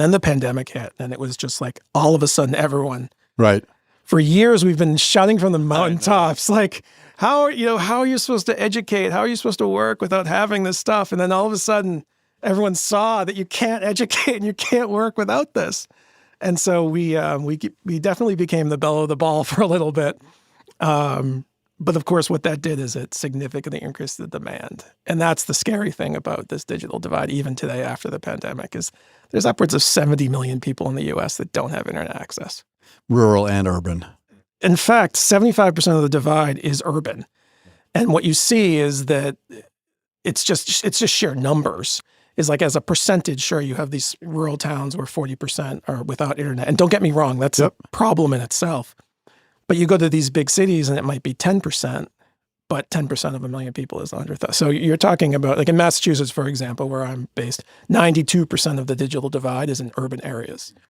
Then the pandemic hit, and it was just like all of a sudden everyone, Right. for years we've been shouting from the mountaintops, like, how are you supposed to educate? How are you supposed to work without having this stuff? And then all of a sudden everyone saw that you can't educate and you can't work without this. And so we definitely became the belle of the ball for a little bit. But of course, what that did is it significantly increased the demand. And that's the scary thing about this digital divide, even today after the pandemic, is there's upwards of 70 million people in the US that don't have internet access. Rural and urban. In fact, 75% of the divide is urban. And what you see is that it's just sheer numbers. Is like as a percentage, sure, you have these rural towns where 40% are without internet. And don't get me wrong, that's a problem in itself. But you go to these big cities and it might be 10%, but 10% of a million people is 100,000. So you're talking about, like in Massachusetts, for example, where I'm based, 92% of the digital divide is in urban areas.